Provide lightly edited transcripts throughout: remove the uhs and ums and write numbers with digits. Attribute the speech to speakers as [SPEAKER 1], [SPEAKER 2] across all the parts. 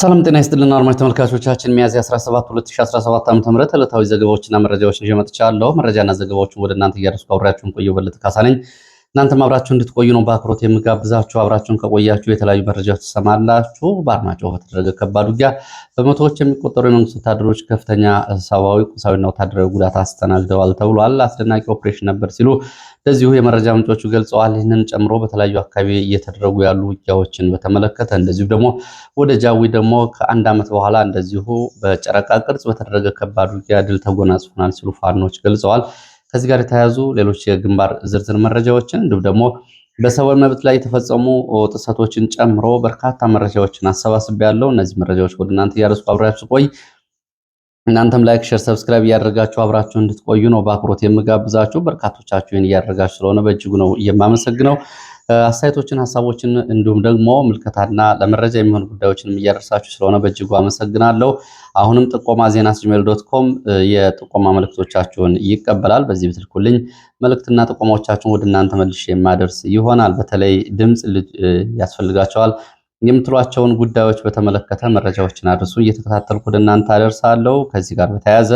[SPEAKER 1] ሰላም ጤና ይስጥልን አድማጭ ተመልካቾቻችን ሚያዝያ 17 2017 ዓ.ም ዕለታዊ ዘገባዎችና መረጃዎችን ይዤ መጥቻለሁ። መረጃና ዘገባዎችን ወደ እናንተ እያደረስኩ አብሬያችሁን ቆየሁ። በለጠ ካሳ ነኝ። እናንተም አብራችሁ እንድትቆዩ ነው በአክብሮት የምጋብዛችሁ። አብራችሁን ከቆያችሁ የተለያዩ መረጃዎች ትሰማላችሁ። በአርማጭሆ በተደረገ ከባድ ውጊያ በመቶዎች የሚቆጠሩ የመንግስት ወታደሮች ከፍተኛ ሰብአዊ፣ ቁሳዊና ወታደራዊ ጉዳት አስተናግደዋል ተብሏል። አስደናቂ ኦፕሬሽን ነበር ሲሉ እንደዚሁ የመረጃ ምንጮቹ ገልጸዋል። ይህንን ጨምሮ በተለያዩ አካባቢ እየተደረጉ ያሉ ውጊያዎችን በተመለከተ እንደዚሁ ደግሞ ወደ ጃዊ ደግሞ ከአንድ ዓመት በኋላ እንደዚሁ በጨረቃ ቅርጽ በተደረገ ከባድ ውጊያ ድል ተጎናጽፈናል ሲሉ ፋኖች ገልጸዋል። ከዚህ ጋር የተያያዙ ሌሎች የግንባር ዝርዝር መረጃዎችን እንዲሁም ደግሞ በሰብአዊ መብት ላይ የተፈጸሙ ጥሰቶችን ጨምሮ በርካታ መረጃዎችን አሰባስቤያለሁ። እነዚህ መረጃዎች ወደ እናንተ እያደረስኩ አብሬያችሁ ቆይ እናንተም ላይክ፣ ሼር፣ ሰብስክራይብ እያደረጋችሁ አብራችሁ እንድትቆዩ ነው በአክብሮት የምጋብዛችሁ። በርካቶቻችሁ ይህን እያደረጋችሁ ስለሆነ በእጅጉ ነው የማመሰግነው። አስተያየቶችን፣ ሀሳቦችን እንዲሁም ደግሞ ምልከታና ለመረጃ የሚሆኑ ጉዳዮችንም እያደረሳችሁ ስለሆነ በእጅጉ አመሰግናለሁ። አሁንም ጥቆማ @gmail.com የጥቆማ መልእክቶቻችሁን ይቀበላል። በዚህ ብትልኩልኝ መልእክትና ጥቆማዎቻችሁን ወደ እናንተ መልሼ የማደርስ ይሆናል። በተለይ ድምፅ ያስፈልጋቸዋል የምትሏቸውን ጉዳዮች በተመለከተ መረጃዎችን አድርሱ፣ እየተከታተልኩ ወደ እናንተ አደርሳለሁ። ከዚህ ጋር በተያያዘ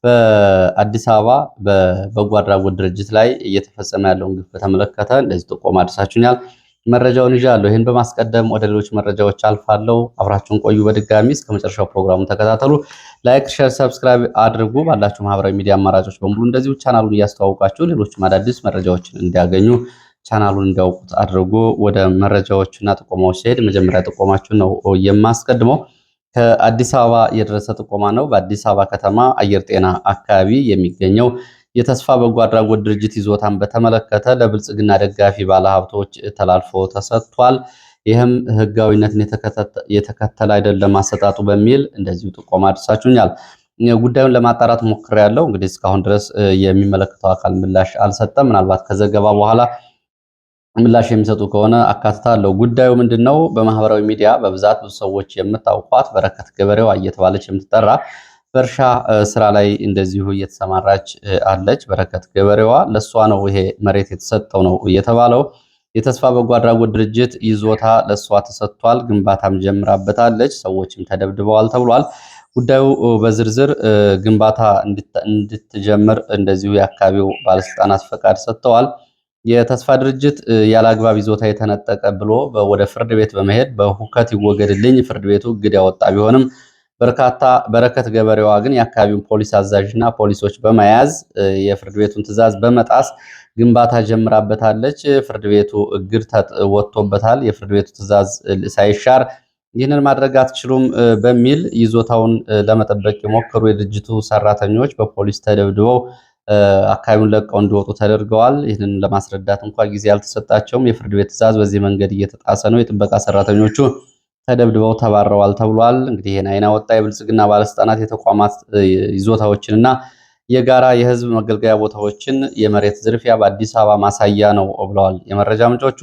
[SPEAKER 1] በአዲስ አበባ በበጎ አድራጎት ድርጅት ላይ እየተፈጸመ ያለውን ግፍ በተመለከተ እንደዚህ ጥቆማ አድርሳችሁኛል። መረጃውን ይዣለሁ። ይህን በማስቀደም ወደ ሌሎች መረጃዎች አልፋለሁ። አብራችሁን ቆዩ። በድጋሚ እስከ መጨረሻው ፕሮግራሙን ተከታተሉ። ላይክ፣ ሼር፣ ሰብስክራይብ አድርጉ። ባላችሁ ማህበራዊ ሚዲያ አማራጮች በሙሉ እንደዚሁ ቻናሉን እያስተዋወቃችሁ ሌሎችም አዳዲስ መረጃዎችን እንዲያገኙ ቻናሉን እንዲያውቁት አድርጎ ወደ መረጃዎችና ጥቆማዎች ሲሄድ መጀመሪያ ጥቆማችሁን ነው የማስቀድመው። ከአዲስ አበባ የደረሰ ጥቆማ ነው። በአዲስ አበባ ከተማ አየር ጤና አካባቢ የሚገኘው የተስፋ በጎ አድራጎት ድርጅት ይዞታን በተመለከተ ለብልጽግና ደጋፊ ባለሀብቶች ተላልፎ ተሰጥቷል። ይህም ህጋዊነትን የተከተለ አይደለም አሰጣጡ በሚል እንደዚሁ ጥቆማ አድርሳችሁኛል። ጉዳዩን ለማጣራት ሞክሬያለሁ። እንግዲህ እስካሁን ድረስ የሚመለከተው አካል ምላሽ አልሰጠም። ምናልባት ከዘገባ በኋላ ምላሽ የሚሰጡ ከሆነ አካትታለሁ። ጉዳዩ ምንድነው? በማህበራዊ ሚዲያ በብዛት ብዙ ሰዎች የምታውቋት በረከት ገበሬዋ እየተባለች የምትጠራ በእርሻ ስራ ላይ እንደዚሁ እየተሰማራች አለች። በረከት ገበሬዋ ለሷ ነው ይሄ መሬት የተሰጠው ነው የተባለው። የተስፋ በጎ አድራጎት ድርጅት ይዞታ ለሷ ተሰጥቷል። ግንባታም ጀምራበታለች። ሰዎችም ተደብድበዋል ተብሏል። ጉዳዩ በዝርዝር ግንባታ እንድትጀምር እንደዚሁ የአካባቢው ባለስልጣናት ፈቃድ ሰጥተዋል። የተስፋ ድርጅት ያለአግባብ ይዞታ የተነጠቀ ብሎ ወደ ፍርድ ቤት በመሄድ በሁከት ይወገድልኝ ፍርድ ቤቱ እግድ ያወጣ ቢሆንም በረከት ገበሬዋ ግን የአካባቢውን ፖሊስ አዛዥና ፖሊሶች በመያዝ የፍርድ ቤቱን ትዕዛዝ በመጣስ ግንባታ ጀምራበታለች። ፍርድ ቤቱ እግድ ወጥቶበታል። የፍርድ ቤቱ ትዕዛዝ ሳይሻር ይህንን ማድረግ አትችሉም በሚል ይዞታውን ለመጠበቅ የሞከሩ የድርጅቱ ሰራተኞች በፖሊስ ተደብድበው አካባቢውን ለቀው እንዲወጡ ተደርገዋል። ይህንን ለማስረዳት እንኳን ጊዜ አልተሰጣቸውም። የፍርድ ቤት ትዕዛዝ በዚህ መንገድ እየተጣሰ ነው። የጥበቃ ሰራተኞቹ ተደብድበው ተባረዋል ተብሏል። እንግዲህ ይህን አይና ወጣ የብልጽግና ባለስልጣናት የተቋማት ይዞታዎችንና የጋራ የህዝብ መገልገያ ቦታዎችን የመሬት ዝርፊያ በአዲስ አበባ ማሳያ ነው ብለዋል የመረጃ ምንጮቹ።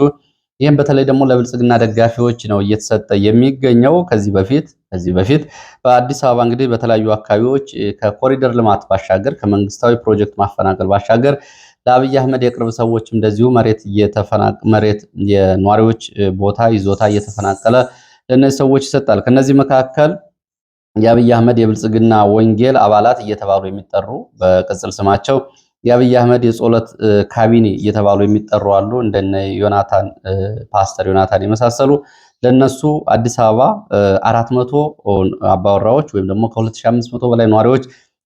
[SPEAKER 1] ይህም በተለይ ደግሞ ለብልጽግና ደጋፊዎች ነው እየተሰጠ የሚገኘው። ከዚህ በፊት በአዲስ አበባ እንግዲህ በተለያዩ አካባቢዎች ከኮሪደር ልማት ባሻገር ከመንግስታዊ ፕሮጀክት ማፈናቀል ባሻገር ለአብይ አህመድ የቅርብ ሰዎች እንደዚሁ መሬት የነዋሪዎች ቦታ ይዞታ እየተፈናቀለ ለእነዚህ ሰዎች ይሰጣል። ከነዚህ መካከል የአብይ አህመድ የብልጽግና ወንጌል አባላት እየተባሉ የሚጠሩ በቅጽል ስማቸው የአብይ አህመድ የጸሎት ካቢኔ እየተባሉ የሚጠሩ አሉ። እንደነ ዮናታን ፓስተር ዮናታን የመሳሰሉ ለነሱ አዲስ አበባ 400 አባወራዎች ወይም ደግሞ ከ2500 በላይ ነዋሪዎች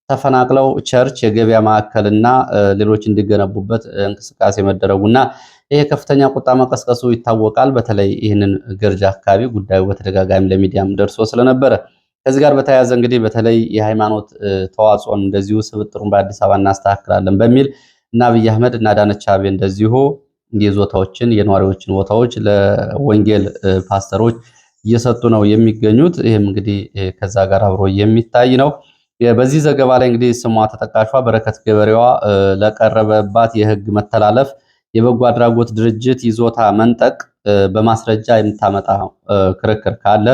[SPEAKER 1] ተፈናቅለው ቸርች፣ የገበያ ማዕከልና ሌሎች እንዲገነቡበት እንቅስቃሴ መደረጉና ይሄ ከፍተኛ ቁጣ መቀስቀሱ ይታወቃል። በተለይ ይህንን ገርጃ አካባቢ ጉዳዩ በተደጋጋሚ ለሚዲያም ደርሶ ስለነበረ ከዚህ ጋር በተያያዘ እንግዲህ በተለይ የሃይማኖት ተዋጽኦን እንደዚሁ ስብጥሩን በአዲስ አበባ እናስተካክላለን በሚል እና አብይ አህመድ እና አዳነች አቤቤ እንደዚሁ የይዞታዎችን የነዋሪዎችን ቦታዎች ለወንጌል ፓስተሮች እየሰጡ ነው የሚገኙት። ይህም እንግዲህ ከዛ ጋር አብሮ የሚታይ ነው። በዚህ ዘገባ ላይ እንግዲህ ስሟ ተጠቃሿ በረከት ገበሬዋ ለቀረበባት የህግ መተላለፍ የበጎ አድራጎት ድርጅት ይዞታ መንጠቅ በማስረጃ የምታመጣ ክርክር ካለ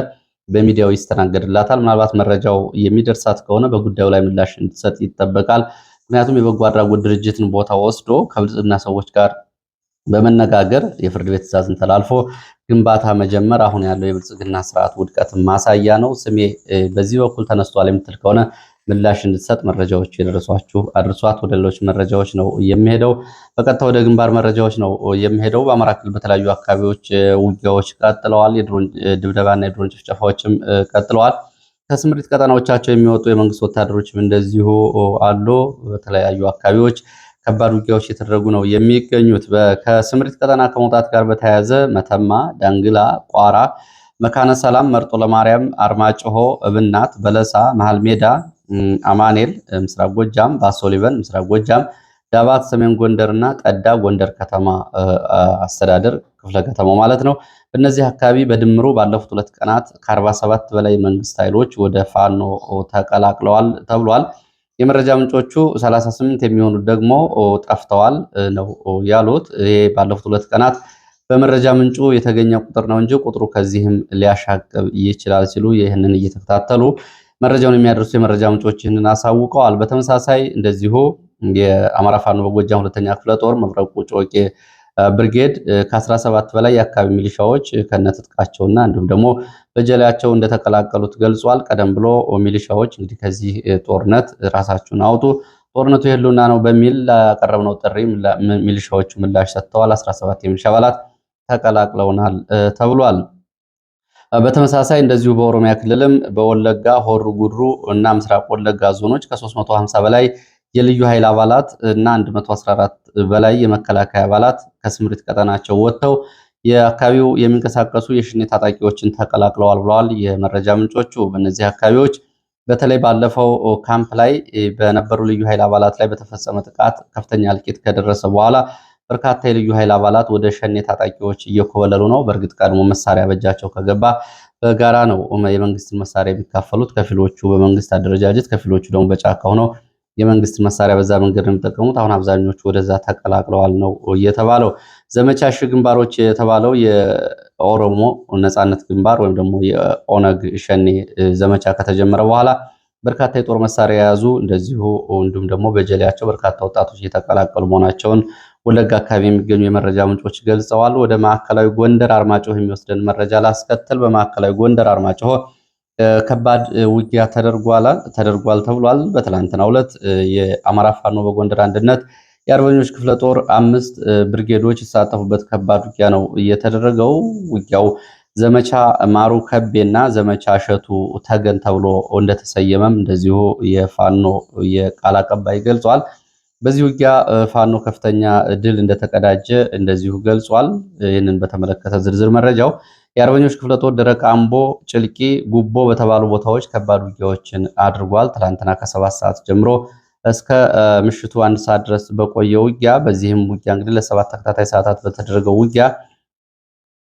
[SPEAKER 1] በሚዲያው ይስተናገድላታል። ምናልባት መረጃው የሚደርሳት ከሆነ በጉዳዩ ላይ ምላሽ እንድትሰጥ ይጠበቃል። ምክንያቱም የበጎ አድራጎት ድርጅትን ቦታ ወስዶ ከብልጽግና ሰዎች ጋር በመነጋገር የፍርድ ቤት ትዕዛዝን ተላልፎ ግንባታ መጀመር አሁን ያለው የብልጽግና ስርዓት ውድቀት ማሳያ ነው። ስሜ በዚህ በኩል ተነስቷል የምትል ከሆነ ምላሽ እንድትሰጥ መረጃዎች የደረሷችሁ አድርሷት። ወደ ሌሎች መረጃዎች ነው የሚሄደው። በቀጥታ ወደ ግንባር መረጃዎች ነው የሚሄደው። በአማራ ክልል በተለያዩ አካባቢዎች ውጊያዎች ቀጥለዋል። የድሮን ድብደባና የድሮን ጭፍጨፋዎችም ቀጥለዋል። ከስምሪት ቀጠናዎቻቸው የሚወጡ የመንግስት ወታደሮችም እንደዚሁ አሉ። በተለያዩ አካባቢዎች ከባድ ውጊያዎች የተደረጉ ነው የሚገኙት። ከስምሪት ቀጠና ከመውጣት ጋር በተያያዘ መተማ፣ ዳንግላ፣ ቋራ፣ መካነ ሰላም፣ መርጦ ለማርያም፣ አርማጭሆ፣ እብናት፣ በለሳ፣ መሃል ሜዳ፣ አማኔል ምስራቅ ጎጃም፣ ባሶ ሊበን ምስራቅ ጎጃም፣ ዳባት ሰሜን ጎንደር እና ጠዳ ጎንደር ከተማ አስተዳደር ክፍለ ከተማው ማለት ነው። በእነዚህ አካባቢ በድምሩ ባለፉት 2 ቀናት ከ47 በላይ መንግስት ኃይሎች ወደ ፋኖ ተቀላቅለዋል ተብሏል። የመረጃ ምንጮቹ 38 የሚሆኑት ደግሞ ጠፍተዋል ነው ያሉት። ይሄ ባለፉት 2 ቀናት በመረጃ ምንጩ የተገኘ ቁጥር ነው እንጂ ቁጥሩ ከዚህም ሊያሻቅብ ይችላል ሲሉ ይህንን እየተከታተሉ መረጃውን የሚያደርሱ የመረጃ ምንጮች ይህንን አሳውቀዋል። በተመሳሳይ እንደዚሁ የአማራ ፋኖ በጎጃም 2ኛ ክፍለ ጦር መብረቁ ጮቄ ብርጌድ ከ17 በላይ የአካባቢ ሚሊሻዎች ከነትጥቃቸውና እንዲሁም ደግሞ በጀላቸው እንደተቀላቀሉት ገልጿል። ቀደም ብሎ ሚሊሻዎች እንግዲህ ከዚህ ጦርነት ራሳችሁን አውጡ፣ ጦርነቱ የህልውና ነው በሚል ላቀረብነው ጥሪ ሚሊሻዎቹ ምላሽ ሰጥተዋል። 17 የሚሊሻ አባላት ተቀላቅለውናል ተብሏል። በተመሳሳይ እንደዚሁ በኦሮሚያ ክልልም በወለጋ ሆሩ ጉድሩ እና ምስራቅ ወለጋ ዞኖች ከ350 በላይ የልዩ ኃይል አባላት እና 114 በላይ የመከላከያ አባላት ከስምሪት ቀጠናቸው ወጥተው የአካባቢው የሚንቀሳቀሱ የሽኔ ታጣቂዎችን ተቀላቅለዋል ብለዋል የመረጃ ምንጮቹ። በእነዚህ አካባቢዎች በተለይ ባለፈው ካምፕ ላይ በነበሩ ልዩ ኃይል አባላት ላይ በተፈጸመ ጥቃት ከፍተኛ እልቂት ከደረሰ በኋላ በርካታ የልዩ ኃይል አባላት ወደ ሸኔ ታጣቂዎች እየኮበለሉ ነው። በእርግጥ ቀድሞ መሳሪያ በእጃቸው ከገባ በጋራ ነው የመንግስትን መሳሪያ የሚካፈሉት። ከፊሎቹ በመንግስት አደረጃጀት፣ ከፊሎቹ ደግሞ በጫካ ሆነው የመንግስት መሳሪያ በዛ መንገድ ነው የሚጠቀሙት። አሁን አብዛኞቹ ወደዛ ተቀላቅለዋል ነው እየተባለው። ዘመቻ ሺህ ግንባሮች የተባለው የኦሮሞ ነጻነት ግንባር ወይም ደግሞ የኦነግ ሸኔ ዘመቻ ከተጀመረ በኋላ በርካታ የጦር መሳሪያ የያዙ እንደዚሁ እንዲሁም ደግሞ በጀሌያቸው በርካታ ወጣቶች እየተቀላቀሉ መሆናቸውን ወለጋ አካባቢ የሚገኙ የመረጃ ምንጮች ገልጸዋል። ወደ ማዕከላዊ ጎንደር አርማጭሆ የሚወስደን መረጃ ላስከትል። በማዕከላዊ ጎንደር አርማጭሆ ከባድ ውጊያ ተደርጓል ተብሏል። በትላንትናው ዕለት የአማራ ፋኖ በጎንደር አንድነት የአርበኞች ክፍለ ጦር 5 ብርጌዶች የተሳተፉበት ከባድ ውጊያ ነው እየተደረገው። ውጊያው ዘመቻ ማሩ ከቤና ዘመቻ እሸቱ ተገን ተብሎ እንደተሰየመም እንደዚሁ የፋኖ የቃል አቀባይ ገልጿል። በዚህ ውጊያ ፋኖ ከፍተኛ ድል እንደተቀዳጀ እንደዚሁ ገልጿል። ይህንን በተመለከተ ዝርዝር መረጃው የአርበኞች ክፍለ ጦር ደረቅ አምቦ፣ ጭልቂ፣ ጉቦ በተባሉ ቦታዎች ከባድ ውጊያዎችን አድርጓል። ትላንትና ከ7 ሰዓት ጀምሮ እስከ ምሽቱ 1 ሰዓት ድረስ በቆየ ውጊያ፣ በዚህም ውጊያ እንግዲህ ለ7 ተከታታይ ሰዓታት በተደረገው ውጊያ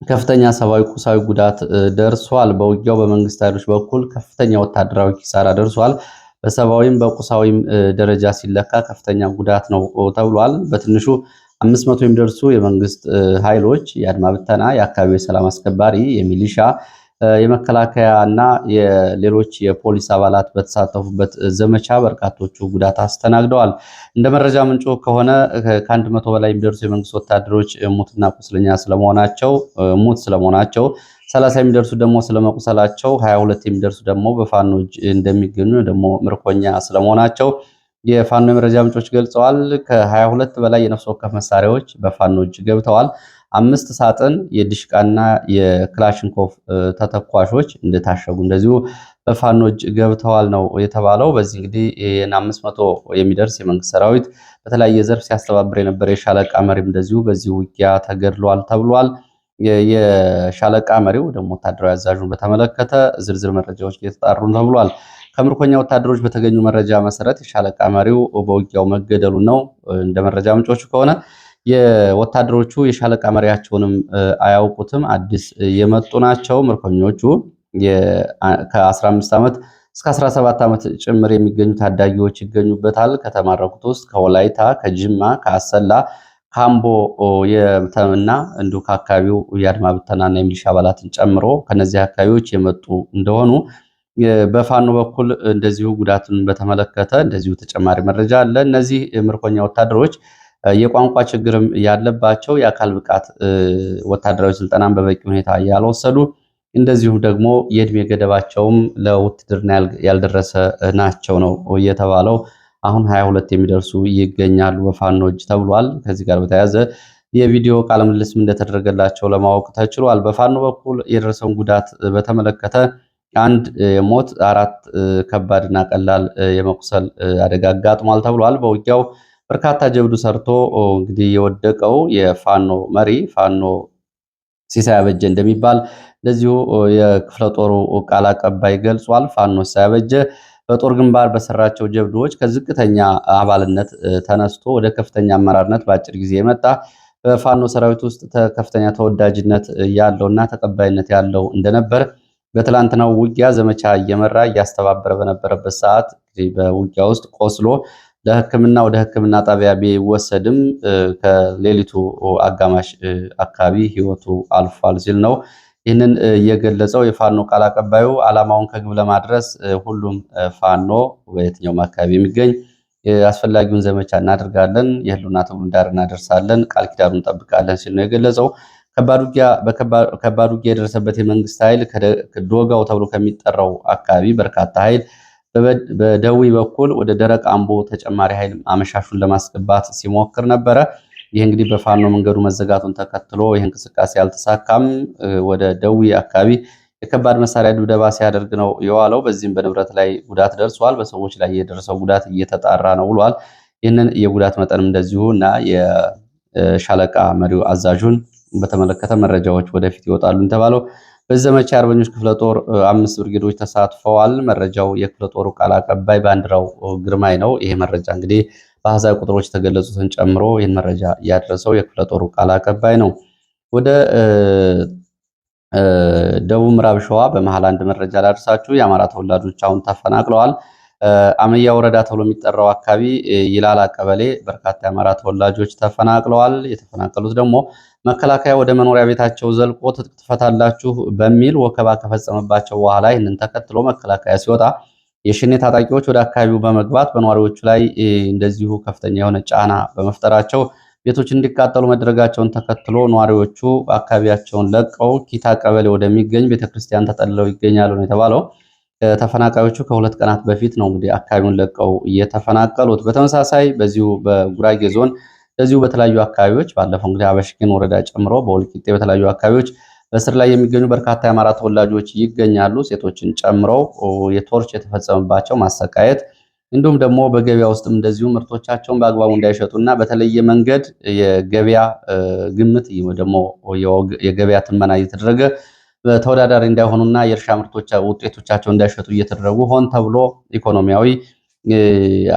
[SPEAKER 1] ከፍተኛ ሰብአዊ፣ ቁሳዊ ጉዳት ደርሷል። በውጊያው በመንግስት ኃይሎች በኩል ከፍተኛ ወታደራዊ ኪሳራ ደርሷል። በሰብአዊም በቁሳዊም ደረጃ ሲለካ ከፍተኛ ጉዳት ነው ተብሏል። በትንሹ 500 የሚደርሱ የመንግስት ኃይሎች የአድማ ብተና፣ የአካባቢ የሰላም አስከባሪ፣ የሚሊሻ፣ የመከላከያ እና የሌሎች የፖሊስ አባላት በተሳተፉበት ዘመቻ በርካቶቹ ጉዳት አስተናግደዋል። እንደ መረጃ ምንጩ ከሆነ ከ100 በላይ የሚደርሱ የመንግስት ወታደሮች ሙትና ቁስለኛ ስለመሆናቸው 30 የሚደርሱ ደግሞ ስለመቁሰላቸው፣ 22 የሚደርሱ ደግሞ በፋኖ እጅ እንደሚገኙ ደግሞ ምርኮኛ ስለመሆናቸው የፋኖ የመረጃ ምንጮች ገልጸዋል። ከ22 በላይ የነፍስ ወከፍ መሳሪያዎች በፋኖ እጅ ገብተዋል። 5 ሳጥን የዲሽቃና የክላሽንኮቭ ተተኳሾች እንደታሸጉ እንደዚሁ በፋኖ እጅ ገብተዋል ነው የተባለው። በዚህ እንግዲህ 500 የሚደርስ የመንግስት ሰራዊት በተለያየ ዘርፍ ሲያስተባብር የነበረ የሻለቃ መሪም እንደዚሁ በዚህ ውጊያ ተገድሏል ተብሏል። የሻለቃ መሪው ደግሞ ወታደራዊ አዛዡን በተመለከተ ዝርዝር መረጃዎች እየተጣሩ ተብሏል። ከምርኮኛ ወታደሮች በተገኙ መረጃ መሰረት የሻለቃ መሪው በውጊያው መገደሉ ነው። እንደ መረጃ ምንጮቹ ከሆነ የወታደሮቹ የሻለቃ መሪያቸውንም አያውቁትም፣ አዲስ የመጡ ናቸው። ምርኮኞቹ ከ15 ዓመት እስከ 17 ዓመት ጭምር የሚገኙ ታዳጊዎች ይገኙበታል። ከተማረኩት ውስጥ ከወላይታ፣ ከጅማ፣ ከአሰላ፣ ካምቦ እና እንዲሁ ከአካባቢው የአድማ ብተናና የሚሊሻ አባላትን ጨምሮ ከነዚህ አካባቢዎች የመጡ እንደሆኑ በፋኖ በኩል እንደዚሁ ጉዳቱን በተመለከተ እንደዚሁ ተጨማሪ መረጃ አለ። እነዚህ ምርኮኛ ወታደሮች የቋንቋ ችግርም ያለባቸው፣ የአካል ብቃት ወታደራዊ ስልጠናን በበቂ ሁኔታ ያልወሰዱ፣ እንደዚሁም ደግሞ የእድሜ ገደባቸውም ለውትድርና ያልደረሰ ናቸው ነው የተባለው። አሁን 22 የሚደርሱ ይገኛሉ በፋኖ እጅ ተብሏል። ከዚህ ጋር በተያያዘ የቪዲዮ ቃለ ምልልስም እንደተደረገላቸው ለማወቅ ተችሏል። በፋኖ በኩል የደረሰውን ጉዳት በተመለከተ አንድ ሞት፣ 4 ከባድና ቀላል የመቁሰል አደጋ አጋጥሟል ተብሏል። በውጊያው በርካታ ጀብዱ ሰርቶ እንግዲህ የወደቀው የፋኖ መሪ ፋኖ ሲሳይ አበጀ እንደሚባል እንደዚሁ የክፍለ ጦሩ ቃል አቀባይ ገልጿል። ፋኖ ሲሳይ አበጀ በጦር ግንባር በሰራቸው ጀብዶዎች ከዝቅተኛ አባልነት ተነስቶ ወደ ከፍተኛ አመራርነት በአጭር ጊዜ የመጣ በፋኖ ሰራዊት ውስጥ ከፍተኛ ተወዳጅነት ያለውና ተቀባይነት ያለው እንደነበር በትላንትናው ውጊያ ዘመቻ እየመራ እያስተባበረ በነበረበት ሰዓት በውጊያ ውስጥ ቆስሎ ለሕክምና ወደ ሕክምና ጣቢያ ቢወሰድም ከሌሊቱ አጋማሽ አካባቢ ህይወቱ አልፏል ሲል ነው ይህንን የገለጸው የፋኖ ቃል አቀባዩ። ዓላማውን ከግብ ለማድረስ ሁሉም ፋኖ በየትኛውም አካባቢ የሚገኝ አስፈላጊውን ዘመቻ እናደርጋለን፣ የህልውና ትግሉን ዳር እናደርሳለን፣ ቃል ኪዳኑን እንጠብቃለን ሲል ነው የገለጸው። ከባድ ውጊያ የደረሰበት የመንግስት ኃይል ዶጋው ተብሎ ከሚጠራው አካባቢ በርካታ ኃይል በደዊ በኩል ወደ ደረቅ አምቦ ተጨማሪ ኃይል አመሻሹን ለማስገባት ሲሞክር ነበረ። ይህ እንግዲህ በፋኖ መንገዱ መዘጋቱን ተከትሎ ይህ እንቅስቃሴ አልተሳካም። ወደ ደዊ አካባቢ የከባድ መሳሪያ ድብደባ ሲያደርግ ነው የዋለው። በዚህም በንብረት ላይ ጉዳት ደርሷል። በሰዎች ላይ የደረሰው ጉዳት እየተጣራ ነው ብሏል። ይህንን የጉዳት መጠንም እንደዚሁ እና የሻለቃ መሪው አዛዡን በተመለከተ መረጃዎች ወደፊት ይወጣሉ የተባለው። በዚህ ዘመቻ የአርበኞች ክፍለ ጦር 5 ብርጌዶች ተሳትፈዋል። መረጃው የክፍለ ጦሩ ቃል አቀባይ ባንዲራው ግርማይ ነው። ይሄ መረጃ እንግዲህ በአሃዛዊ ቁጥሮች የተገለጹትን ጨምሮ ይህን መረጃ ያደረሰው የክፍለ ጦሩ ቃል አቀባይ ነው። ወደ ደቡብ ምዕራብ ሸዋ በመሃል አንድ መረጃ ላደርሳችሁ። የአማራ ተወላጆች አሁን ተፈናቅለዋል። አመያ ወረዳ ተብሎ የሚጠራው አካባቢ ይላላ ቀበሌ በርካታ የአማራ ተወላጆች ተፈናቅለዋል። የተፈናቀሉት ደግሞ መከላከያ ወደ መኖሪያ ቤታቸው ዘልቆ ትጥቅ ትፈታላችሁ በሚል ወከባ ከፈጸመባቸው በኋላ ይህንን ተከትሎ መከላከያ ሲወጣ የሸኔ ታጣቂዎች ወደ አካባቢው በመግባት በነዋሪዎቹ ላይ እንደዚሁ ከፍተኛ የሆነ ጫና በመፍጠራቸው ቤቶች እንዲቃጠሉ መደረጋቸውን ተከትሎ ነዋሪዎቹ አካባቢያቸውን ለቀው ኪታ ቀበሌ ወደሚገኝ ቤተክርስቲያን ተጠልለው ይገኛሉ ነው የተባለው። ተፈናቃዮቹ ከ2 ቀናት በፊት ነው እንግዲህ አካባቢውን ለቀው እየተፈናቀሉት። በተመሳሳይ በዚሁ በጉራጌ ዞን እንደዚሁ በተለያዩ አካባቢዎች ባለፈው እንግዲህ አበሽጌን ወረዳ ጨምሮ በወልቂጤ በተለያዩ አካባቢዎች በስር ላይ የሚገኙ በርካታ የአማራ ተወላጆች ይገኛሉ። ሴቶችን ጨምረው የቶርች የተፈጸመባቸው ማሰቃየት፣ እንዲሁም ደግሞ በገበያ ውስጥም እንደዚሁ ምርቶቻቸውን በአግባቡ እንዳይሸጡና በተለየ መንገድ የገበያ ግምት ደግሞ የገበያ ትመና እየተደረገ ተወዳዳሪ እንዳይሆኑና የእርሻ ውጤቶቻቸው እንዳይሸጡ እየተደረጉ ሆን ተብሎ ኢኮኖሚያዊ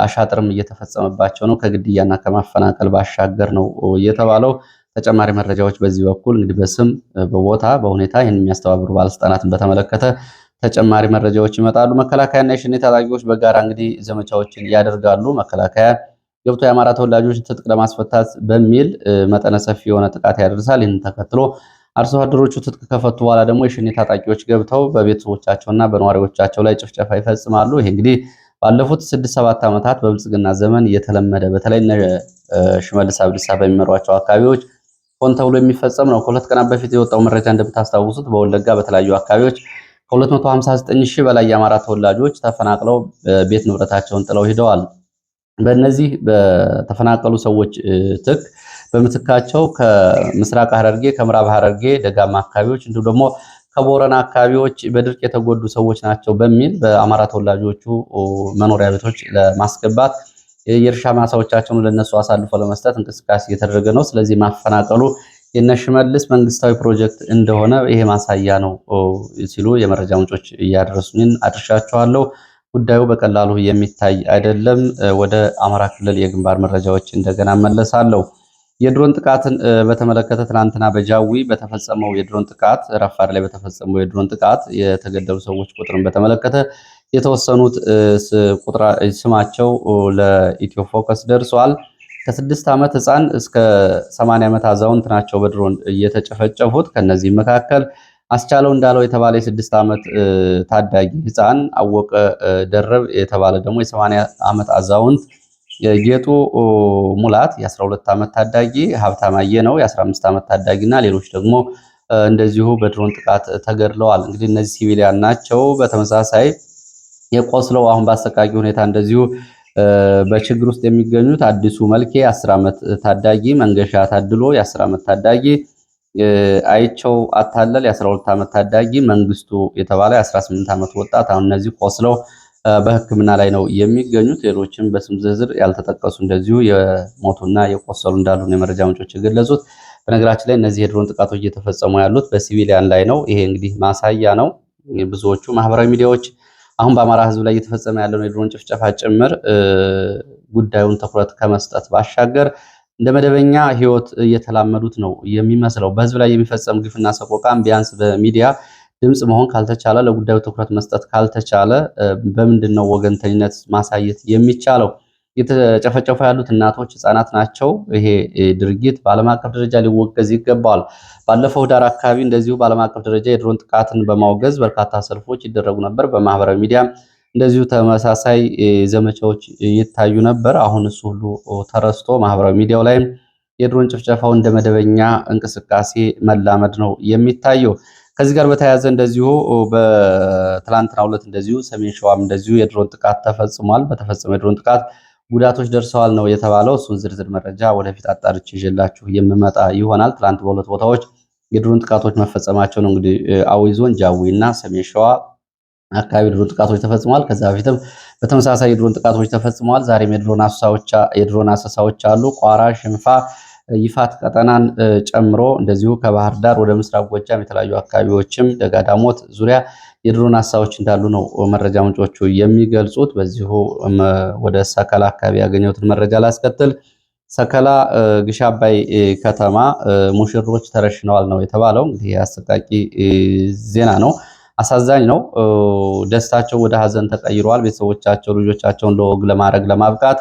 [SPEAKER 1] አሻጥርም እየተፈጸመባቸው ነው። ከግድያና ከማፈናቀል ባሻገር ነው የተባለው። ተጨማሪ መረጃዎች በዚህ በኩል እንግዲህ በስም በቦታ በሁኔታ ይህን የሚያስተባብሩ ባለስልጣናትን በተመለከተ ተጨማሪ መረጃዎች ይመጣሉ። መከላከያና የሸኔ ታጣቂዎች በጋራ እንግዲህ ዘመቻዎችን ያደርጋሉ። መከላከያ ገብቶ የአማራ ተወላጆች ትጥቅ ለማስፈታት በሚል መጠነ ሰፊ የሆነ ጥቃት ያደርሳል። ይህንን ተከትሎ አርሶ አደሮቹ ትጥቅ ከፈቱ በኋላ ደግሞ የሸኔ ታጣቂዎች ገብተው በቤተሰቦቻቸውና በነዋሪዎቻቸው ላይ ጭፍጨፋ ይፈጽማሉ። ይሄ እንግዲህ ባለፉት 6-7 ዓመታት በብልጽግና ዘመን እየተለመደ በተለይ ሽመልስ አብዲሳ በሚመሯቸው አካባቢዎች ሆን ተብሎ የሚፈጸም ነው። ከ2 ቀናት በፊት የወጣው መረጃ እንደምታስታውሱት በወለጋ በተለያዩ አካባቢዎች ከ259 ሺህ በላይ የአማራ ተወላጆች ተፈናቅለው ቤት ንብረታቸውን ጥለው ሄደዋል። በእነዚህ በተፈናቀሉ ሰዎች በምትካቸው ከምስራቅ ሐረርጌ፣ ከምዕራብ ሐረርጌ ደጋማ አካባቢዎች እንዲሁም ደግሞ ከቦረና አካባቢዎች በድርቅ የተጎዱ ሰዎች ናቸው በሚል በአማራ ተወላጆቹ መኖሪያ ቤቶች ለማስገባት የእርሻ ማሳዎቻቸውን ለነሱ አሳልፎ ለመስጠት እንቅስቃሴ እየተደረገ ነው። ስለዚህ ማፈናቀሉ የነሽመልስ መንግስታዊ ፕሮጀክት እንደሆነ ይሄ ማሳያ ነው ሲሉ የመረጃ ምንጮች እያደረሱኝን አድርሻቸዋለሁ። ጉዳዩ በቀላሉ የሚታይ አይደለም። ወደ አማራ ክልል የግንባር መረጃዎች እንደገና መለሳለሁ። የድሮን ጥቃትን በተመለከተ ትናንትና በጃዊ በተፈጸመው የድሮን ጥቃት ረፋድ ላይ በተፈጸመው የድሮን ጥቃት የተገደሉ ሰዎች ቁጥርን በተመለከተ የተወሰኑት ስማቸው ለኢትዮ ፎከስ ደርሷል። ከ6 ዓመት ህፃን እስከ 80 ዓመት አዛውንት ናቸው በድሮን እየተጨፈጨፉት። ከነዚህ መካከል አስቻለው እንዳለው የተባለ የ6 ዓመት ታዳጊ ህፃን፣ አወቀ ደረብ የተባለ ደግሞ የ80 ዓመት አዛውንት ጌጡ ሙላት የ12 ዓመት ታዳጊ፣ ሀብታም አየነው የ15 ዓመት ታዳጊ እና ሌሎች ደግሞ እንደዚሁ በድሮን ጥቃት ተገድለዋል። እንግዲህ እነዚህ ሲቪሊያን ናቸው። በተመሳሳይ የቆስለው አሁን በአሰቃቂ ሁኔታ እንደዚሁ በችግር ውስጥ የሚገኙት አዲሱ መልኬ 10 ዓመት ታዳጊ፣ መንገሻ ታድሎ የ10 ዓመት ታዳጊ፣ አይቸው አታለል የ12 ዓመት ታዳጊ፣ መንግስቱ የተባለ የ18 ዓመት ወጣት አሁን እነዚህ ቆስለው በሕክምና ላይ ነው የሚገኙት። ሌሎችም በስም ዝርዝር ያልተጠቀሱ እንደዚሁ የሞቱና የቆሰሉ እንዳሉ ነው የመረጃ ምንጮች የገለጹት። በነገራችን ላይ እነዚህ የድሮን ጥቃቶች እየተፈጸሙ ያሉት በሲቪሊያን ላይ ነው። ይሄ እንግዲህ ማሳያ ነው። ብዙዎቹ ማህበራዊ ሚዲያዎች አሁን በአማራ ህዝብ ላይ እየተፈጸመ ያለውን የድሮን ጭፍጨፋ ጭምር ጉዳዩን ትኩረት ከመስጠት ባሻገር እንደ መደበኛ ህይወት እየተላመዱት ነው የሚመስለው። በህዝብ ላይ የሚፈጸም ግፍና ሰቆቃም ቢያንስ በሚዲያ ድምፅ መሆን ካልተቻለ፣ ለጉዳዩ ትኩረት መስጠት ካልተቻለ በምንድን ነው ወገንተኝነት ማሳየት የሚቻለው? እየተጨፈጨፉ ያሉት እናቶች፣ ህፃናት ናቸው። ይሄ ድርጊት በዓለም አቀፍ ደረጃ ሊወገዝ ይገባዋል። ባለፈው ዳር አካባቢ እንደዚሁ በዓለም አቀፍ ደረጃ የድሮን ጥቃትን በማውገዝ በርካታ ሰልፎች ይደረጉ ነበር። በማህበራዊ ሚዲያ እንደዚሁ ተመሳሳይ ዘመቻዎች ይታዩ ነበር። አሁን እሱ ሁሉ ተረስቶ ማህበራዊ ሚዲያው ላይም የድሮን ጭፍጨፋው እንደ መደበኛ እንቅስቃሴ መላመድ ነው የሚታየው። ከዚህ ጋር በተያያዘ እንደዚሁ በትላንትናው ዕለት እንደዚሁ ሰሜን ሸዋም እንደዚሁ የድሮን ጥቃት ተፈጽሟል። በተፈጸመ የድሮን ጥቃት ጉዳቶች ደርሰዋል ነው የተባለው። እሱን ዝርዝር መረጃ ወደፊት አጣርቼ ይዤላችሁ የምመጣ ይሆናል። ትላንት በሁለት ቦታዎች የድሮን ጥቃቶች መፈጸማቸው ነው እንግዲህ አዊ ዞን ጃዊ እና ሰሜን ሸዋ አካባቢ የድሮን ጥቃቶች ተፈጽመዋል። ከዛ በፊትም በተመሳሳይ የድሮን ጥቃቶች ተፈጽመዋል። ዛሬም የድሮን አሰሳዎች አሉ። ቋራ፣ ሽንፋ፣ ይፋት ቀጠናን ጨምሮ እንደዚሁ ከባህር ዳር ወደ ምስራቅ ጎጃም የተለያዩ አካባቢዎችም ደጋዳሞት ዙሪያ የድሮን አሳዎች እንዳሉ ነው መረጃ ምንጮቹ የሚገልጹት። በዚሁ ወደ ሰከላ አካባቢ ያገኘሁትን መረጃ ላስከትል። ሰከላ ግሽ አባይ ከተማ ሙሽሮች ተረሽነዋል ነው የተባለው። እንግዲህ አሰቃቂ ዜና ነው፣ አሳዛኝ ነው። ደስታቸው ወደ ሀዘን ተቀይረዋል። ቤተሰቦቻቸው ልጆቻቸውን ለወግ ለማድረግ ለማብቃት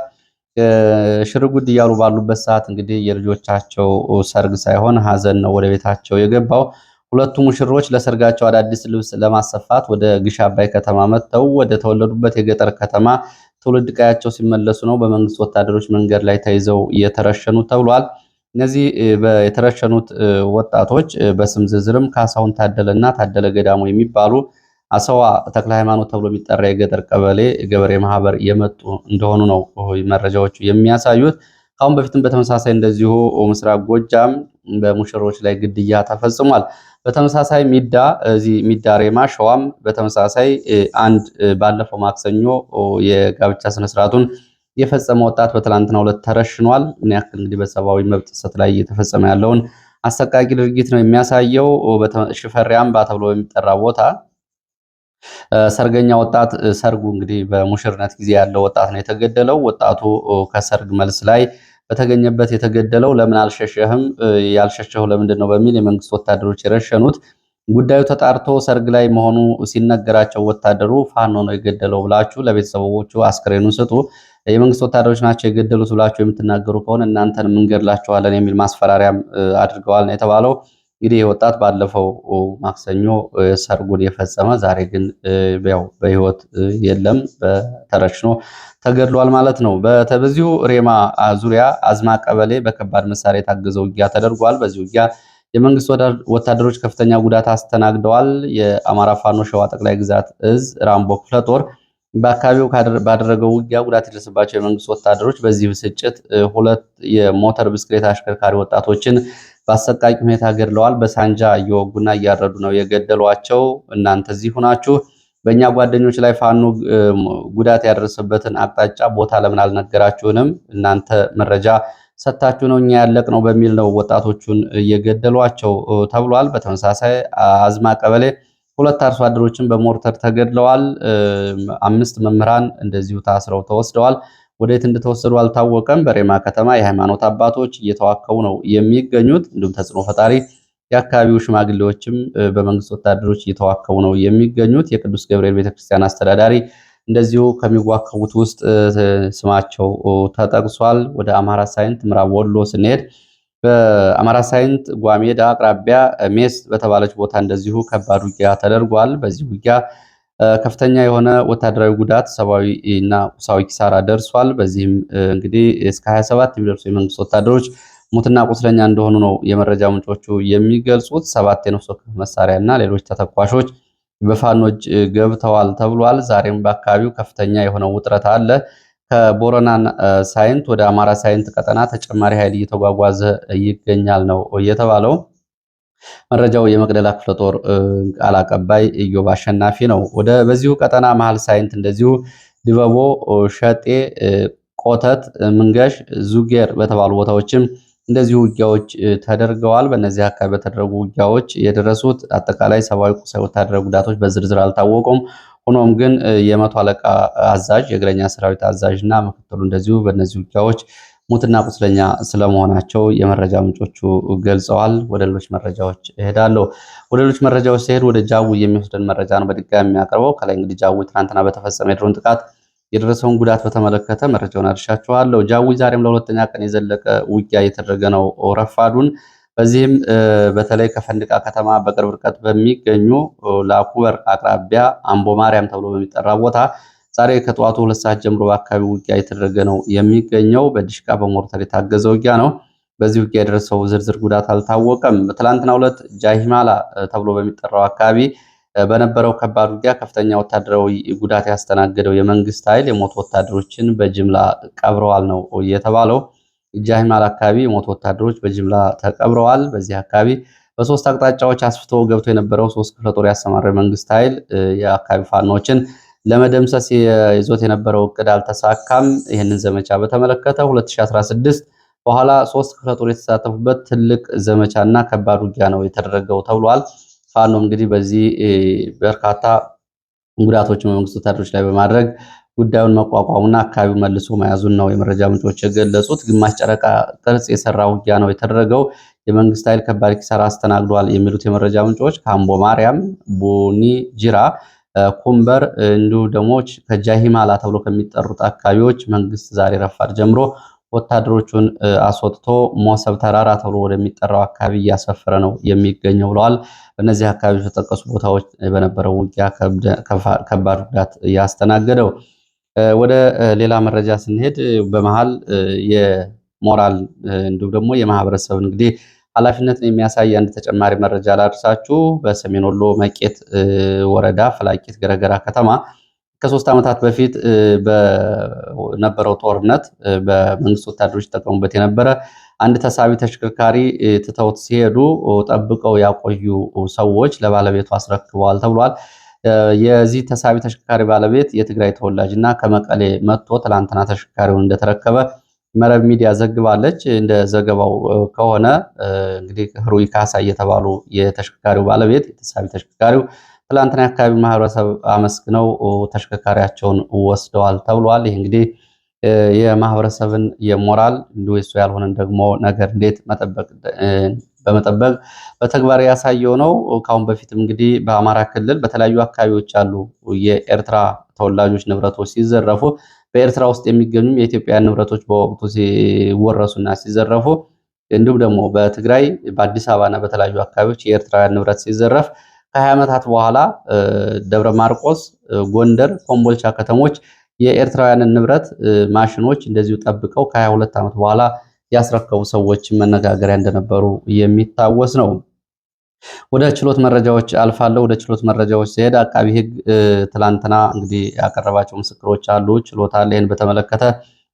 [SPEAKER 1] ሽርጉድ እያሉ ባሉበት ሰዓት እንግዲህ የልጆቻቸው ሰርግ ሳይሆን ሀዘን ነው ወደ ቤታቸው የገባው። ሁለቱ ሙሽሮች ለሰርጋቸው አዳዲስ ልብስ ለማሰፋት ወደ ግሽ አባይ ከተማ መጥተው ወደ ተወለዱበት የገጠር ከተማ ትውልድ ቀያቸው ሲመለሱ ነው በመንግስት ወታደሮች መንገድ ላይ ተይዘው የተረሸኑት ተብሏል። እነዚህ የተረሸኑት ወጣቶች በስም ዝርዝርም ካሳሁን ታደለና ታደለ ገዳሙ የሚባሉ አሰዋ ተክለ ሃይማኖት ተብሎ የሚጠራ የገጠር ቀበሌ ገበሬ ማህበር የመጡ እንደሆኑ ነው መረጃዎቹ የሚያሳዩት። ካሁን በፊትም በተመሳሳይ እንደዚሁ ምስራቅ ጎጃም በሙሽሮች ላይ ግድያ ተፈጽሟል። በተመሳሳይ ሚዳ ሬማ ሸዋም በተመሳሳይ አንድ ባለፈው ማክሰኞ የጋብቻ ስነስርዓቱን የፈጸመ ወጣት በትላንትናው ዕለት ተረሽኗል። ምን ያክል እንግዲህ በሰብአዊ መብት ጥሰት ላይ እየተፈጸመ ያለውን አሰቃቂ ድርጊት ነው የሚያሳየው። ሽፈሬ አምባ ተብሎ የሚጠራ ቦታ ሰርገኛ ወጣት ሰርጉ እንግዲህ በሙሽርነት ጊዜ ያለው ወጣት ነው የተገደለው። ወጣቱ ከሰርግ መልስ ላይ በተገኘበት የተገደለው ለምን አልሸሸህም ያልሸሸው ለምንድን ነው በሚል የመንግስት ወታደሮች የረሸኑት። ጉዳዩ ተጣርቶ ሰርግ ላይ መሆኑ ሲነገራቸው ወታደሩ ፋኖ ነው የገደለው ብላችሁ ለቤተሰቦቹ አስክሬኑን ስጡ፣ የመንግስት ወታደሮች ናቸው የገደሉት ብላችሁ የምትናገሩ ከሆነ እናንተንም እንገድላችኋለን የሚል ማስፈራሪያም አድርገዋል ነው የተባለው። እንግዲህ ወጣት ባለፈው ማክሰኞ ሰርጉን የፈጸመ ዛሬ ግን ያው በህይወት የለም፣ ተረሽኖ ተገድሏል ማለት ነው። በዚሁ ሬማ ዙሪያ አዝማ ቀበሌ በከባድ መሳሪያ የታገዘ ውጊያ ተደርጓል። በዚህ ውጊያ የመንግስት ወታደሮች ከፍተኛ ጉዳት አስተናግደዋል። የአማራ ፋኖ ሸዋ ጠቅላይ ግዛት እዝ ራምቦ ክፍለ ጦር በአካባቢው ባደረገው ውጊያ ጉዳት የደረሰባቸው የመንግስት ወታደሮች በዚህ ብስጭት ሁለት የሞተር ብስክሌት አሽከርካሪ ወጣቶችን በአሰቃቂ ሁኔታ ገድለዋል። በሳንጃ እየወጉና እያረዱ ነው የገደሏቸው። እናንተ እዚህ ሆናችሁ በእኛ ጓደኞች ላይ ፋኖ ጉዳት ያደረሰበትን አቅጣጫ ቦታ ለምን አልነገራችሁንም? እናንተ መረጃ ሰጥታችሁ ነው እኛ ያለቅ ነው በሚል ነው ወጣቶቹን እየገደሏቸው ተብሏል። በተመሳሳይ አዝማ ቀበሌ ሁለት አርሶ አደሮችን በሞርተር ተገድለዋል። 5 መምህራን እንደዚሁ ታስረው ተወስደዋል። ወዴት እንደተወሰዱ አልታወቀም። በሬማ ከተማ የሃይማኖት አባቶች እየተዋከቡ ነው የሚገኙት። እንዲሁም ተጽዕኖ ፈጣሪ የአካባቢው ሽማግሌዎችም በመንግስት ወታደሮች እየተዋከቡ ነው የሚገኙት። የቅዱስ ገብርኤል ቤተክርስቲያን አስተዳዳሪ እንደዚሁ ከሚዋከቡት ውስጥ ስማቸው ተጠቅሷል። ወደ አማራ ሳይንት ምዕራብ ወሎ ስንሄድ በአማራ ሳይንት ጓሜዳ አቅራቢያ ሜስ በተባለች ቦታ እንደዚሁ ከባድ ውጊያ ተደርጓል። በዚህ ውጊያ ከፍተኛ የሆነ ወታደራዊ ጉዳት፣ ሰብአዊ እና ቁሳዊ ኪሳራ ደርሷል። በዚህም እንግዲህ እስከ 27 የሚደርሱ የመንግስት ወታደሮች ሙትና ቁስለኛ እንደሆኑ ነው የመረጃ ምንጮቹ የሚገልጹት። 7 የነፍስ ወከፍ መሳሪያ እና ሌሎች ተተኳሾች በፋኖች ገብተዋል ተብሏል። ዛሬም በአካባቢው ከፍተኛ የሆነ ውጥረት አለ። ከቦረና ሳይንት ወደ አማራ ሳይንት ቀጠና ተጨማሪ ኃይል እየተጓጓዘ ይገኛል ነው የተባለው። መረጃው የመቅደላ ክፍለ ጦር ቃል አቀባይ ኢዮብ አሸናፊ ነው። በዚሁ ቀጠና መሀል ሳይንት እንደዚሁ ድበቦ፣ ሸጤ፣ ቆተት፣ ምንገሽ፣ ዙጌር በተባሉ ቦታዎችም እንደዚሁ ውጊያዎች ተደርገዋል። በእነዚህ አካባቢ በተደረጉ ውጊያዎች የደረሱት አጠቃላይ ሰብአዊ፣ ቁሳዊ፣ ወታደራዊ ጉዳቶች በዝርዝር አልታወቁም። ሆኖም ግን የመቶ አለቃ አዛዥ፣ የእግረኛ ሰራዊት አዛዥ እና ምክትሉ እንደዚሁ በእነዚህ ውጊያዎች ሙትና ቁስለኛ ስለመሆናቸው የመረጃ ምንጮቹ ገልጸዋል። ወደ ሌሎች መረጃዎች እሄዳለሁ። ወደ ሌሎች መረጃዎች ሲሄድ ወደ ጃዊ የሚወስደን መረጃ ነው በድጋሚ የሚያቀርበው። ከላይ እንግዲህ ጃዊ ትናንትና በተፈጸመ የድሮን ጥቃት የደረሰውን ጉዳት በተመለከተ መረጃውን አድርሻችኋለሁ። ጃዊ ዛሬም ለሁለተኛ ቀን የዘለቀ ውጊያ እየተደረገ ነው ረፋዱን። በዚህም በተለይ ከፈንድቃ ከተማ በቅርብ ርቀት በሚገኙ ለአኩበር አቅራቢያ አምቦ ማርያም ተብሎ በሚጠራ ቦታ ዛሬ ከጠዋቱ 2 ሰዓት ጀምሮ በአካባቢው ውጊያ የተደረገ ነው የሚገኘው። በዲሽቃ በሞርተር የታገዘ ውጊያ ነው። በዚህ ውጊያ የደረሰው ዝርዝር ጉዳት አልታወቀም። በትላንትናው ዕለት ጃሂማላ ተብሎ በሚጠራው አካባቢ በነበረው ከባድ ውጊያ ከፍተኛ ወታደራዊ ጉዳት ያስተናገደው የመንግስት ኃይል የሞቱ ወታደሮችን በጅምላ ቀብረዋል ነው የተባለው። ጃሂማላ አካባቢ የሞቱ ወታደሮች በጅምላ ተቀብረዋል። በዚህ አካባቢ በ3 አቅጣጫዎች አስፍቶ ገብቶ የነበረው 3 ክፍለ ጦር ያሰማራው የመንግስት ኃይል የአካባቢ ፋኖችን ለመደምሰስ ይዞት የነበረው እቅድ አልተሳካም። ይህንን ዘመቻ በተመለከተ 2016 በኋላ 3 ክፍለ ጦር የተሳተፉበት ትልቅ ዘመቻና ከባድ ውጊያ ነው የተደረገው ተብሏል። ፋኖ እንግዲህ በዚህ በርካታ ጉዳቶችን በመንግስት ወታደሮች ላይ በማድረግ ጉዳዩን መቋቋሙና አካባቢው መልሶ መያዙን ነው የመረጃ ምንጮች የገለጹት። ግማሽ ጨረቃ ቅርጽ የሰራ ውጊያ ነው የተደረገው። የመንግስት ኃይል ከባድ ኪሳራ አስተናግዷል የሚሉት የመረጃ ምንጮች ከአምቦ ማርያም፣ ቡኒ ጅራ፣ ኩምበር እንዲሁ ደግሞ ከጃሂማላ ተብሎ ከሚጠሩት አካባቢዎች መንግስት ዛሬ ረፋድ ጀምሮ ወታደሮቹን አስወጥቶ ሞሰብ ተራራ ተብሎ ወደሚጠራው አካባቢ እያሰፈረ ነው የሚገኘው ብለዋል። በእነዚህ አካባቢዎች የተጠቀሱ ቦታዎች በነበረው ውጊያ ከባድ ጉዳት ያስተናገደው። ወደ ሌላ መረጃ ስንሄድ በመሃል የሞራል እንዲሁም ደግሞ የማህበረሰብ እንግዲህ ኃላፊነትን የሚያሳይ አንድ ተጨማሪ መረጃ ላድርሳችሁ። በሰሜን ወሎ መቄት ወረዳ ፍላቂት ገረገራ ከተማ ከ3 ዓመታት በፊት በነበረው ጦርነት በመንግስት ወታደሮች ተጠቀሙበት የነበረ አንድ ተሳቢ ተሽከርካሪ ትተውት ሲሄዱ ጠብቀው ያቆዩ ሰዎች ለባለቤቱ አስረክበዋል ተብሏል። የዚህ ተሳቢ ተሽከርካሪ ባለቤት የትግራይ ተወላጅ እና ከመቀሌ መጥቶ ትላንትና ተሽከርካሪውን እንደተረከበ መረብ ሚዲያ ዘግባለች። እንደ ዘገባው ከሆነ እንግዲህ ህሩይ ካሳ የተባሉ የተሽከርካሪው ባለቤት የተሳቢ ተሽከርካሪው ትላንትና የአካባቢው ማህበረሰብ አመስግነው ተሽከርካሪያቸውን ወስደዋል ተብሏል። ይህ እንግዲህ የማህበረሰብን የሞራል እንዲሁ እሱ ያልሆነን ደግሞ ነገር እንዴት በመጠበቅ በተግባር ያሳየው ነው። ካሁን በፊትም እንግዲህ በአማራ ክልል በተለያዩ አካባቢዎች ያሉ የኤርትራ ተወላጆች ንብረቶች ሲዘረፉ በኤርትራ ውስጥ የሚገኙ የኢትዮጵያ ንብረቶች በወቅቱ ሲወረሱና ሲዘረፉ እንዲሁም ደግሞ በትግራይ በአዲስ አበባና በተለያዩ አካባቢዎች የኤርትራውያን ንብረት ሲዘረፍ ከ20 ዓመታት በኋላ ደብረ ማርቆስ፣ ጎንደር፣ ኮምቦልቻ ከተሞች የኤርትራውያንን ንብረት ማሽኖች እንደዚሁ ጠብቀው ከ22 ዓመት በኋላ ያስረከቡ ሰዎች መነጋገሪያ እንደነበሩ የሚታወስ ነው። ወደ ችሎት መረጃዎች አልፋለሁ። ወደ ችሎት መረጃዎች ሲሄድ አቃቢ ሕግ ትላንትና እንግዲህ ያቀረባቸው ምስክሮች አሉ፣ ችሎት አለ። ይህን በተመለከተ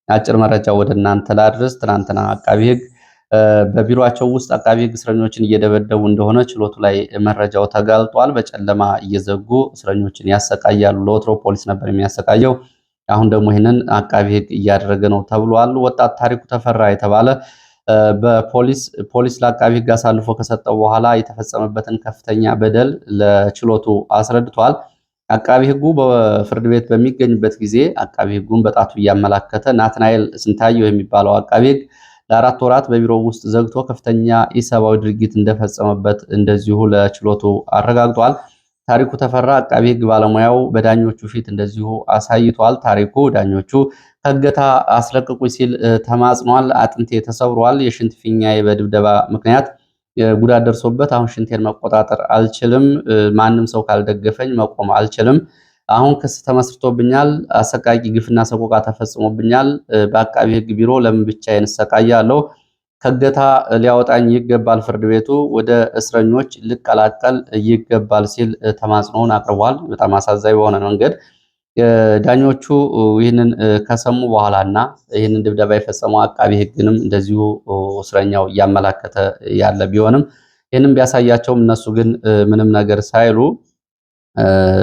[SPEAKER 1] አጭር መረጃ ወደ እናንተ ላድርስ። ትላንትና አቃቢ ሕግ በቢሮአቸው ውስጥ አቃቢ ሕግ እስረኞችን እየደበደቡ እንደሆነ ችሎቱ ላይ መረጃው ተጋልጧል። በጨለማ እየዘጉ እስረኞችን ያሰቃያሉ። ለወትሮ ፖሊስ ነበር የሚያሰቃየው፣ አሁን ደግሞ ይህንን አቃቢ ሕግ እያደረገ ነው ተብሏል። ወጣት ታሪኩ ተፈራ የተባለ ፖሊስ ለአቃቢ ሕግ አሳልፎ ከሰጠው በኋላ የተፈጸመበትን ከፍተኛ በደል ለችሎቱ አስረድቷል። አቃቢ ሕጉ በፍርድ ቤት በሚገኝበት ጊዜ አቃቢ ሕጉን በጣቱ እያመላከተ ናትናኤል ስንታየው የሚባለው አቃቢ ሕግ ለ4 ወራት በቢሮው ውስጥ ዘግቶ ከፍተኛ ኢሰብአዊ ድርጊት እንደፈጸመበት እንደዚሁ ለችሎቱ አረጋግጧል። ታሪኩ ተፈራ አቃቢ ሕግ ባለሙያው በዳኞቹ ፊት እንደዚሁ አሳይቷል። ታሪኩ ዳኞቹ ከእገታ አስለቅቁኝ ሲል ተማጽኗል። አጥንቴ ተሰብሯል፣ የሽንት ፊኛዬ በድብደባ ምክንያት ጉዳት ደርሶበት አሁን ሽንቴን መቆጣጠር አልችልም፣ ማንም ሰው ካልደገፈኝ መቆም አልችልም፣ አሁን ክስ ተመስርቶብኛል፣ አሰቃቂ ግፍና ሰቆቃ ተፈጽሞብኛል። በአቃቢ ሕግ ቢሮ ለምን ብቻዬን እሰቃያለሁ? ከእገታ ሊያወጣኝ ይገባል። ፍርድ ቤቱ ወደ እስረኞች ልቀላቀል ይገባል ሲል ተማጽኖውን አቅርቧል። በጣም አሳዛኝ በሆነ መንገድ ዳኞቹ ይህንን ከሰሙ በኋላና ይህንን ድብደባ የፈጸመው አቃቢ ሕግንም እንደዚሁ እስረኛው እያመላከተ ያለ ቢሆንም ይህንም ቢያሳያቸውም እነሱ ግን ምንም ነገር ሳይሉ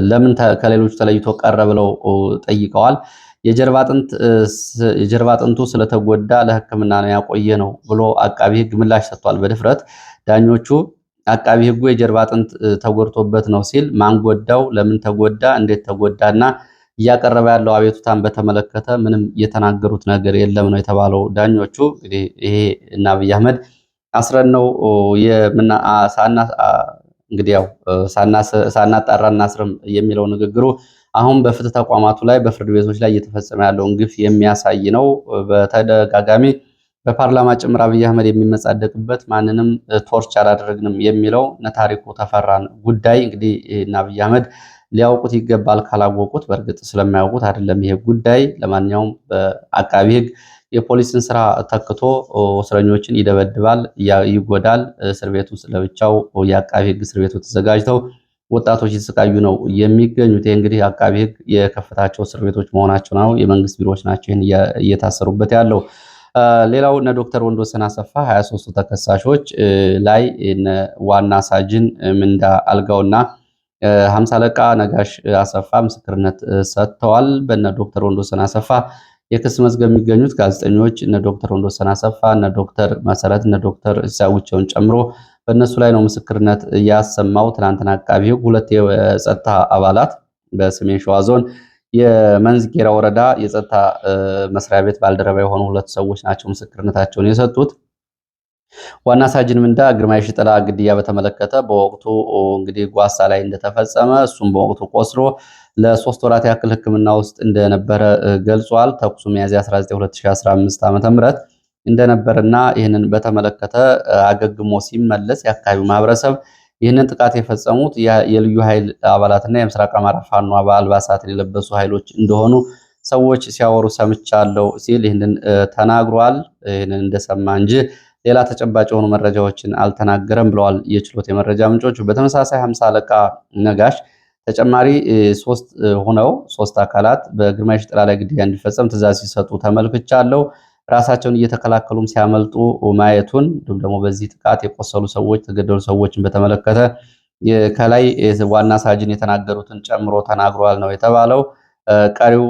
[SPEAKER 1] ለምን ከሌሎቹ ተለይቶ ቀረ ብለው ጠይቀዋል። የጀርባ አጥንቱ ስለተጎዳ ለሕክምና ነው ያቆየ ነው ብሎ አቃቢ ሕግ ምላሽ ሰጥቷል በድፍረት። ዳኞቹ አቃቢ ሕጉ የጀርባ አጥንት ተጎድቶበት ነው ሲል ማን ጎዳው፣ ለምን ተጎዳ፣ እንዴት ተጎዳና እያቀረበ ያለው አቤቱታን በተመለከተ ምንም የተናገሩት ነገር የለም ነው የተባለው። ዳኞቹ እንግዲህ ይሄ እና አብይ አህመድ አስረን ነው እንግዲህ ያው ሳናጣራ እናስርም የሚለው ንግግሩ አሁን በፍትህ ተቋማቱ ላይ በፍርድ ቤቶች ላይ እየተፈጸመ ያለውን ግፍ የሚያሳይ ነው። በተደጋጋሚ በፓርላማ ጭምር አብይ አህመድ የሚመጻደቅበት ማንንም ቶርች አላደረግንም የሚለው እነ ታሪኩ ተፈራን ጉዳይ እንግዲህ እና አብይ አህመድ ሊያውቁት ይገባል። ካላወቁት በእርግጥ ስለማያውቁት አይደለም ይሄ ጉዳይ። ለማንኛውም በአቃቢ ሕግ የፖሊስን ስራ ተክቶ እስረኞችን ይደበድባል፣ ይጎዳል። እስር ቤት ውስጥ ለብቻው የአቃቢ ሕግ እስር ቤቱ ተዘጋጅተው ወጣቶች የተሰቃዩ ነው የሚገኙት። ይህ እንግዲህ አቃቢ ሕግ የከፈታቸው እስር ቤቶች መሆናቸው ነው። የመንግስት ቢሮዎች ናቸው ይህን እየታሰሩበት ያለው። ሌላው እነ ዶክተር ወንዶሰን አሰፋ 23ቱ ተከሳሾች ላይ ዋና ሳጅን ምንዳ አልጋውና 50 አለቃ ነጋሽ አሰፋ ምስክርነት ሰጥተዋል። በእነ ዶክተር ወንዶሰን አሰፋ የክስ መዝገብ የሚገኙት ጋዜጠኞች እነ ዶክተር ወንዶሰን አሰፋ፣ እነ ዶክተር መሰረት፣ እነ ዶክተር ኢሳውቸውን ጨምሮ በእነሱ ላይ ነው ምስክርነት ያሰማው። ትናንትና አቃቢ ሕግ ሁለት የጸጥታ አባላት በሰሜን ሸዋ ዞን የመንዝጌራ ወረዳ የጸጥታ መስሪያ ቤት ባልደረባ የሆኑ ሁለት ሰዎች ናቸው ምስክርነታቸውን የሰጡት። ዋና ሳጅን ምንዳ ግርማይ ሽጥላ ግድያ በተመለከተ በወቅቱ እንግዲህ ጓሳ ላይ እንደተፈጸመ እሱም በወቅቱ ቆስሎ ለ3 ወራት ያክል ሕክምና ውስጥ እንደነበረ ገልጿል። ተኩሱ ሚያዝያ 19 2015 ዓ.ም እንደነበርና ይህንን በተመለከተ አገግሞ ሲመለስ የአካባቢው ማህበረሰብ ይህንን ጥቃት የፈጸሙት የልዩ ኃይል አባላትና የምስራቅ አማራ ፋኖ አልባሳትን የለበሱ ኃይሎች እንደሆኑ ሰዎች ሲያወሩ ሰምቻለሁ ሲል ይህንን ተናግሯል። ይህንን እንደሰማ እንጂ ሌላ ተጨባጭ የሆኑ መረጃዎችን አልተናገረም ብለዋል የችሎት የመረጃ ምንጮች። በተመሳሳይ 50 አለቃ ነጋሽ ተጨማሪ 3 አካላት በግርማይ ሽጥላ ላይ ግድያ እንዲፈጸም ትዕዛዝ ሲሰጡ ተመልክቻለሁ። ራሳቸውን እየተከላከሉም ሲያመልጡ ማየቱን እንዲሁም ደግሞ በዚህ ጥቃት የቆሰሉ ሰዎች የተገደሉ ሰዎችን በተመለከተ ከላይ ዋና ሳጅን የተናገሩትን ጨምሮ ተናግሯል ነው የተባለው። ቀሪው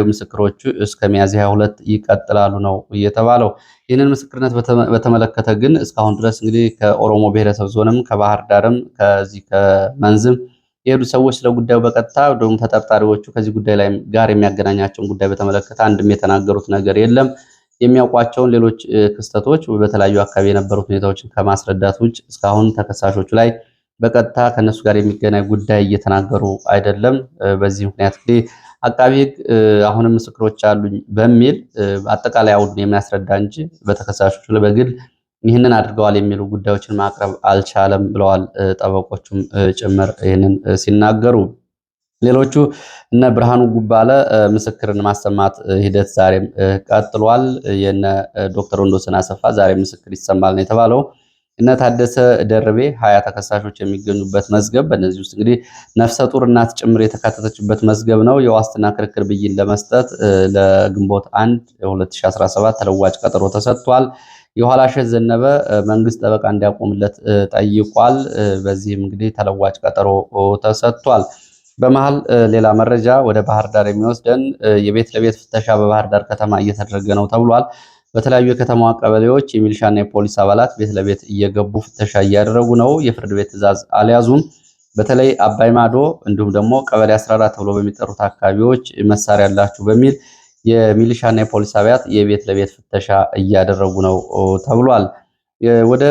[SPEAKER 1] ምስክሮቹ እስከ ሚያዝያ 22 ይቀጥላሉ ነው የተባለው። ይህንን ምስክርነት በተመለከተ ግን እስካሁን ድረስ እንግዲህ ከኦሮሞ ብሔረሰብ ዞንም ከባህር ዳርም ከዚህ ከመንዝም የሄዱ ሰዎች ስለ ጉዳዩ በቀጥታ ደግሞ ተጠርጣሪዎቹ ከዚህ ጉዳይ ላይ ጋር የሚያገናኛቸውን ጉዳይ በተመለከተ አንድም የተናገሩት ነገር የለም። የሚያውቋቸውን ሌሎች ክስተቶች በተለያዩ አካባቢ የነበሩት ሁኔታዎችን ከማስረዳት ውጭ እስካሁን ተከሳሾቹ ላይ በቀጥታ ከነሱ ጋር የሚገናኝ ጉዳይ እየተናገሩ አይደለም። በዚህ ምክንያት እንግዲህ አቃቢ ሕግ አሁንም ምስክሮች አሉኝ በሚል አጠቃላይ አውዱን የሚያስረዳ እንጂ በተከሳሾቹ ላይ በግል ይህንን አድርገዋል የሚሉ ጉዳዮችን ማቅረብ አልቻለም ብለዋል ጠበቆቹም ጭምር ይህንን ሲናገሩ። ሌሎቹ እነ ብርሃኑ ጉባለ ምስክርን ማሰማት ሂደት ዛሬም ቀጥሏል። የነ ዶክተር ወንዶሰን አሰፋ ዛሬ ምስክር ይሰማል ነው የተባለው። እነ ታደሰ ደርቤ 20 ተከሳሾች የሚገኙበት መዝገብ፣ በእነዚህ ውስጥ እንግዲህ ነፍሰ ጡር እናት ጭምር የተካተተችበት መዝገብ ነው። የዋስትና ክርክር ብይን ለመስጠት ለግንቦት 1 2017 ተለዋጭ ቀጠሮ ተሰጥቷል። የኋላሸት ዘነበ መንግስት ጠበቃ እንዲያቆምለት ጠይቋል። በዚህም እንግዲህ ተለዋጭ ቀጠሮ ተሰጥቷል። በመሃል ሌላ መረጃ ወደ ባህር ዳር የሚወስደን የቤት ለቤት ፍተሻ በባህር ዳር ከተማ እየተደረገ ነው ተብሏል። በተለያዩ የከተማዋ ቀበሌዎች የሚሊሻና የፖሊስ አባላት ቤት ለቤት እየገቡ ፍተሻ እያደረጉ ነው። የፍርድ ቤት ትዕዛዝ አልያዙም። በተለይ አባይ ማዶ እንዲሁም ደግሞ ቀበሌ 14 ተብሎ በሚጠሩት አካባቢዎች መሳሪያ ያላችሁ በሚል የሚሊሻና የፖሊስ አባላት የቤት ለቤት ፍተሻ እያደረጉ ነው ተብሏል። ወደ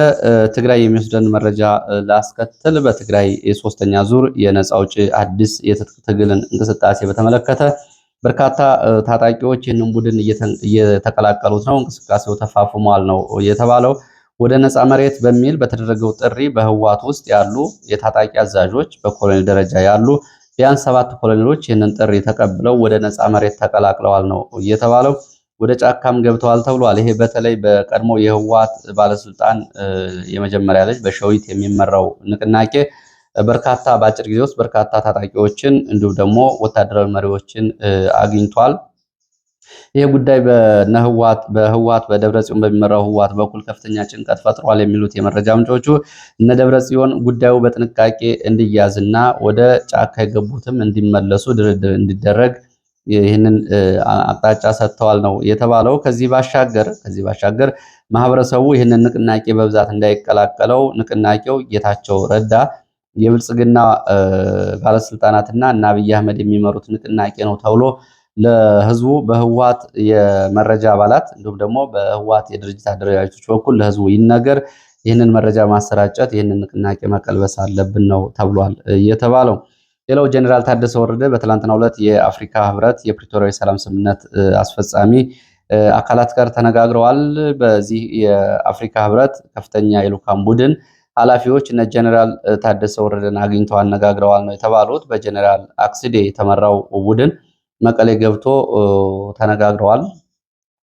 [SPEAKER 1] ትግራይ የሚወስደን መረጃ ላስከትል። በትግራይ የሶስተኛ ዙር የነፃ አውጪ አዲስ የትጥቅ ትግልን እንቅስቃሴ በተመለከተ በርካታ ታጣቂዎች ይህንን ቡድን እየተቀላቀሉት ነው። እንቅስቃሴው ተፋፍሟል ነው የተባለው። ወደ ነፃ መሬት በሚል በተደረገው ጥሪ በህዋት ውስጥ ያሉ የታጣቂ አዛዦች በኮሎኔል ደረጃ ያሉ ቢያንስ 7 ኮሎኔሎች ይህንን ጥሪ ተቀብለው ወደ ነፃ መሬት ተቀላቅለዋል ነው እየተባለው። ወደ ጫካም ገብተዋል ተብሏል። ይሄ በተለይ በቀድሞ የህወሓት ባለስልጣን የመጀመሪያ ልጅ በሸዊት የሚመራው ንቅናቄ በርካታ በአጭር ጊዜ ውስጥ በርካታ ታጣቂዎችን እንዲሁም ደግሞ ወታደራዊ መሪዎችን አግኝቷል። ይህ ጉዳይ በህወሓት በደብረጽዮን በሚመራው ህወሓት በኩል ከፍተኛ ጭንቀት ፈጥሯል የሚሉት የመረጃ ምንጮቹ እነ ደብረጽዮን ጉዳዩ በጥንቃቄ እንዲያዝና ወደ ጫካ የገቡትም እንዲመለሱ ድርድር እንዲደረግ ይህንን አቅጣጫ ሰጥተዋል ነው የተባለው። ከዚህ ባሻገር ማህበረሰቡ ይህንን ንቅናቄ በብዛት እንዳይቀላቀለው ንቅናቄው ጌታቸው ረዳ የብልጽግና ባለስልጣናትና እና አብይ አህመድ የሚመሩት ንቅናቄ ነው ተብሎ ለህዝቡ በህወሓት የመረጃ አባላት እንዲሁም ደግሞ በህወሓት የድርጅት አደረጃጀቶች በኩል ለህዝቡ ይነገር። ይህንን መረጃ ማሰራጨት ይህንን ንቅናቄ መቀልበስ አለብን ነው ተብሏል የተባለው። ሌላው ጀኔራል ታደሰ ወረደ በትላንትናው ዕለት የአፍሪካ ህብረት የፕሪቶሪያ ሰላም ስምምነት አስፈጻሚ አካላት ጋር ተነጋግረዋል። በዚህ የአፍሪካ ህብረት ከፍተኛ የልዑካን ቡድን ኃላፊዎች እነ ጀኔራል ታደሰ ወረደን አግኝተው አነጋግረዋል ነው የተባሉት። በጀኔራል አክስዴ የተመራው ቡድን መቀሌ ገብቶ ተነጋግረዋል።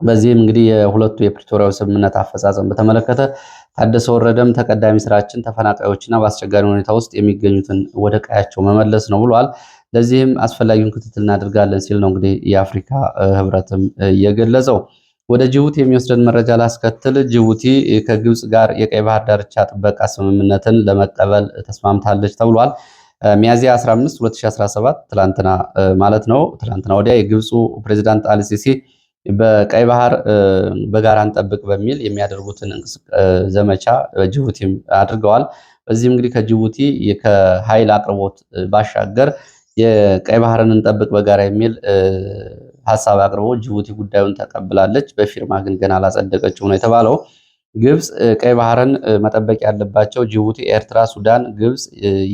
[SPEAKER 1] በዚህም እንግዲህ የሁለቱ የፕሪቶሪያው ስምምነት አፈጻጸም በተመለከተ ታደሰ ወረደም ተቀዳሚ ስራችን ተፈናቃዮችና በአስቸጋሪ ሁኔታ ውስጥ የሚገኙትን ወደ ቀያቸው መመለስ ነው ብሏል። ለዚህም አስፈላጊውን ክትትል እናደርጋለን ሲል ነው እንግዲህ የአፍሪካ ህብረትም የገለጸው። ወደ ጅቡቲ የሚወስደን መረጃ ላስከትል። ጅቡቲ ከግብፅ ጋር የቀይ ባህር ዳርቻ ጥበቃ ስምምነትን ለመቀበል ተስማምታለች ተብሏል። ሚያዚያ 15 2017 ትላንትና ማለት ነው። ትላንትና ወዲያ የግብፁ ፕሬዚዳንት አልሲሲ በቀይ ባህር በጋራ እንጠብቅ በሚል የሚያደርጉትን ዘመቻ ጅቡቲም አድርገዋል። በዚህም እንግዲህ ከጅቡቲ ከኃይል አቅርቦት ባሻገር የቀይ ባህርን እንጠብቅ በጋራ የሚል ሀሳብ አቅርቦ ጅቡቲ ጉዳዩን ተቀብላለች። በፊርማ ግን ገና አላጸደቀችው ነው የተባለው። ግብፅ ቀይ ባህርን መጠበቅ ያለባቸው ጅቡቲ፣ ኤርትራ፣ ሱዳን፣ ግብፅ፣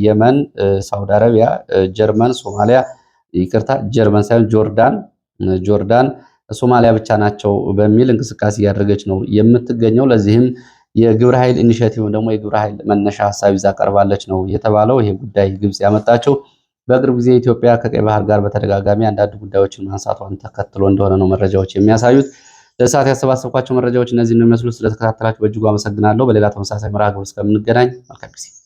[SPEAKER 1] የመን፣ ሳውዲ አረቢያ፣ ጀርመን፣ ሶማሊያ ጀርመን ሳይሆን ጆርዳን ሶማሊያ ብቻ ናቸው በሚል እንቅስቃሴ እያደረገች ነው የምትገኘው። ለዚህም የግብረ ኃይል ኢኒሼቲቭ ደግሞ የግብረ ኃይል መነሻ ሀሳብ ይዛ ቀርባለች ነው የተባለው። ይሄ ጉዳይ ግብፅ ያመጣችው በቅርብ ጊዜ ኢትዮጵያ ከቀይ ባህር ጋር በተደጋጋሚ አንዳንድ ጉዳዮችን ማንሳቷን ተከትሎ እንደሆነ ነው መረጃዎች የሚያሳዩት። ለሰዓት ያሰባሰብኳቸው መረጃዎች እነዚህ ነው የሚመስሉት። ስለተከታተላችሁ በእጅጉ አመሰግናለሁ። በሌላ ተመሳሳይ መርሃ ግብር እስከምንገናኝ መልካም ጊዜ